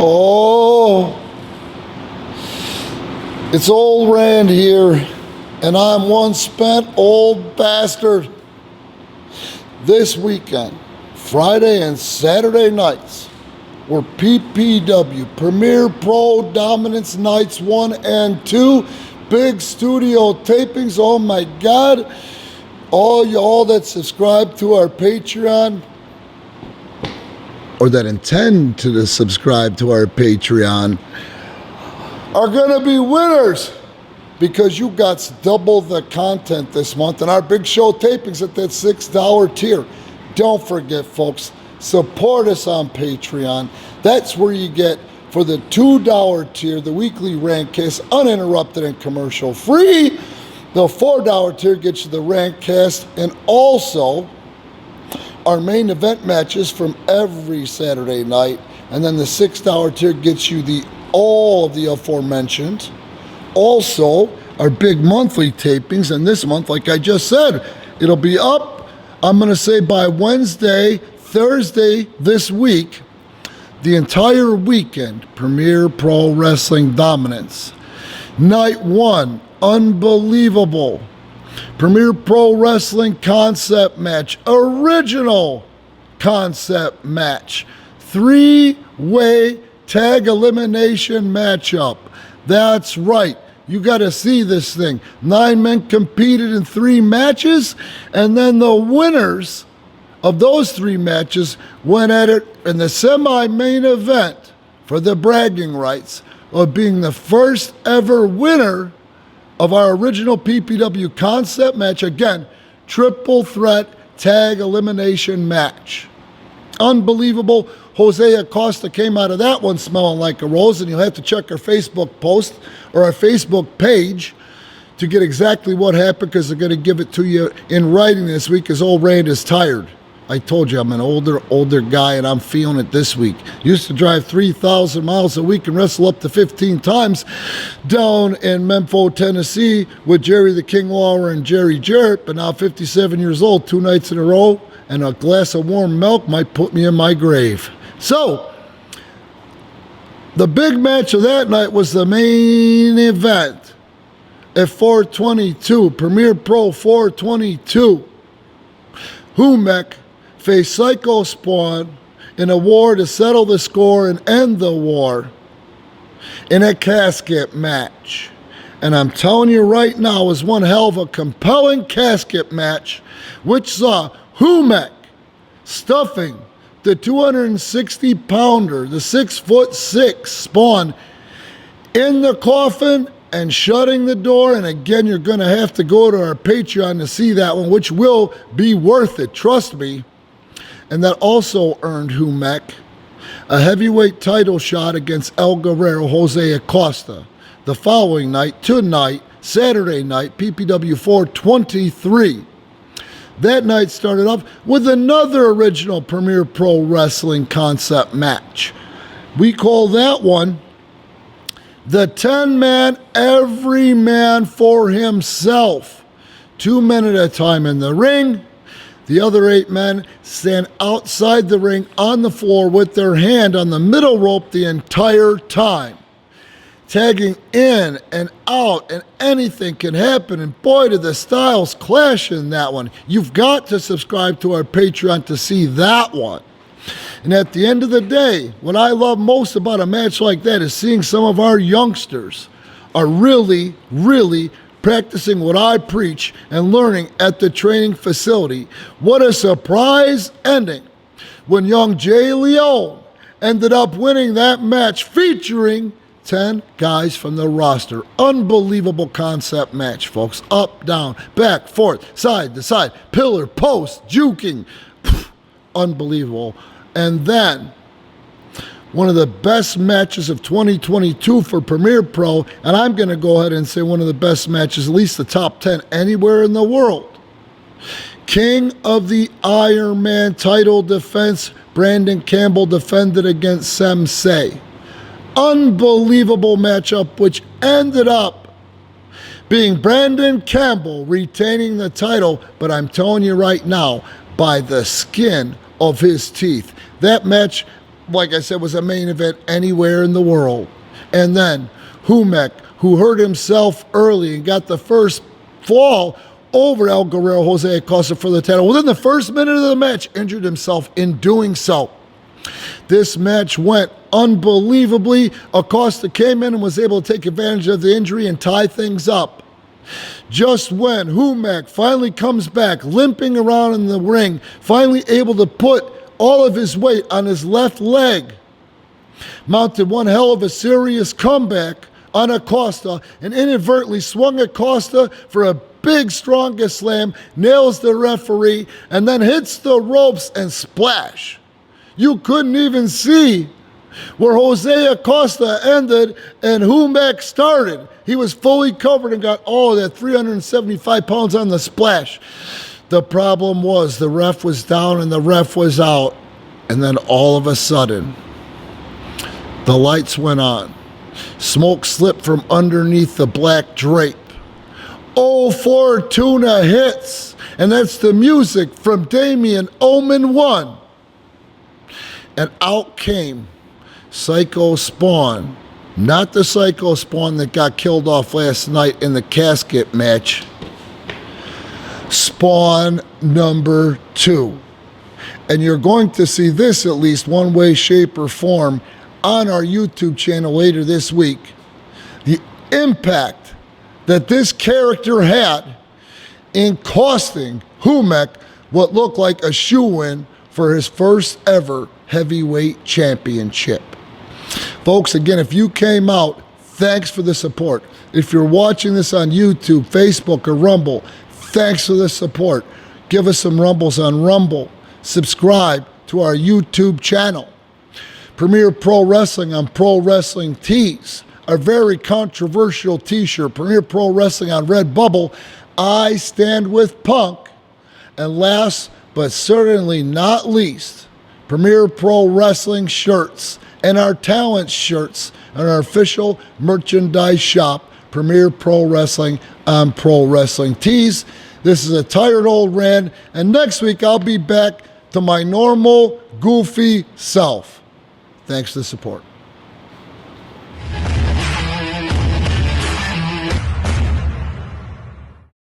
Oh, it's old Rand here, and I'm one spent old bastard. This weekend, Friday and Saturday nights, were PPW, Premier Pro Dominance Nights 1 and 2. Big studio tapings, oh my God. All y'all that subscribe to our Patreon, or that intend to subscribe to our Patreon, are gonna be winners because you got double the content this month and our big show tapings at that $6 tier. Don't forget, folks, support us on Patreon. That's where you get, for the $2 tier, the weekly Rantcast uninterrupted and commercial free. The $4 tier gets you the Rantcast and also our main event matches from every Saturday night. And then the $6 tier gets you all of the aforementioned. Also, our big monthly tapings. And this month, like I just said, it'll be up, I'm going to say by Wednesday, Thursday this week, the entire weekend, Premier Pro Wrestling Dominance. Night 1, unbelievable. Premier Pro Wrestling concept match, original concept match, 3-way tag elimination matchup. That's right. You got to see this thing. 9 men competed in 3 matches, and then the winners of those 3 matches went at it in the semi-main event for the bragging rights of being the first ever winner of our original PPW concept match. Again, triple threat tag elimination match. Unbelievable. Jose Acosta came out of that one smelling like a rose, and you'll have to check our Facebook post or our Facebook page to get exactly what happened, because they're going to give it to you in writing this week, because old Rand is tired. I told you I'm an older guy, and I'm feeling it this week. Used to drive 3,000 miles a week and wrestle up to 15 times down in Memphis, Tennessee with Jerry the King Lawler and Jerry Jarrett, but now 57 years old, 2 nights in a row, and a glass of warm milk might put me in my grave. So, the big match of that night was the main event at 422, Premier Pro 422. Humec faced Psycho Spawn in a war to settle the score and end the war in a casket match. And I'm telling you right now, it was one hell of a compelling casket match, which saw Humec stuffing the 260-pounder, the 6'6" Spawn, in the coffin and shutting the door. And again, you're going to have to go to our Patreon to see that one, which will be worth it, trust me. And that also earned Humec a heavyweight title shot against El Guerrero, Jose Acosta. The following night, tonight, Saturday night, PPW 423. That night started off with another original Premier Pro Wrestling concept match. We call that one the 10-man, every man for himself. 2 men at a time in the ring. The other 8 men stand outside the ring on the floor with their hand on the middle rope the entire time. Tagging in and out, and anything can happen. And boy, did the styles clash in that one. You've got to subscribe to our Patreon to see that one. And at the end of the day, what I love most about a match like that is seeing some of our youngsters are really, really practicing what I preach and learning at the training facility. What a surprise ending when young Jay Leone ended up winning that match featuring 10 guys from the roster. Unbelievable concept match, folks. Up, down, back, forth, side to side, pillar, post, juking. Unbelievable. And then, one of the best matches of 2022 for Premier Pro, and I'm going to go ahead and say one of the best matches, at least the top 10 anywhere in the world. King of the Iron Man title defense, Brandon Campbell defended against Sensei. Unbelievable matchup, which ended up being Brandon Campbell retaining the title, but I'm telling you right now, by the skin of his teeth. That match like I said, was a main event anywhere in the world. And then Humec, who hurt himself early and got the first fall over El Guerrero Jose Acosta for the title, within the first minute of the match, injured himself in doing so. This match went unbelievably. Acosta came in and was able to take advantage of the injury and tie things up. Just when Humec finally comes back, limping around in the ring, finally able to put all of his weight on his left leg, mounted one hell of a serious comeback on Acosta and inadvertently swung Acosta for a big strongest slam, nails the referee, and then hits the ropes and splash. You couldn't even see where Jose Acosta ended and Humec started. He was fully covered and got all that 375 pounds on the splash. The problem was the ref was down and the ref was out. And then all of a sudden, the lights went on. Smoke slipped from underneath the black drape. Oh, Fortuna hits. And that's the music from Damien Omen 1. And out came Psycho Spawn. Not the Psycho Spawn that got killed off last night in the casket match. Spawn number 2. And you're going to see this at least one way, shape, or form on our YouTube channel later this week. The impact that this character had in costing Humec what looked like a shoo-in for his first ever heavyweight championship. Folks, again, if you came out, thanks for the support. If you're watching this on YouTube, Facebook, or Rumble, thanks for the support. Give us some rumbles on Rumble. Subscribe to our YouTube channel. Premier Pro Wrestling on Pro Wrestling Tees, our very controversial t-shirt. Premier Pro Wrestling on Redbubble, I Stand With Punk. And last but certainly not least, Premier Pro Wrestling shirts and our talent shirts and our official merchandise shop, Premier Pro Wrestling on Pro Wrestling Tees. This is a tired old Rand, and next week I'll be back to my normal, goofy self. Thanks for the support.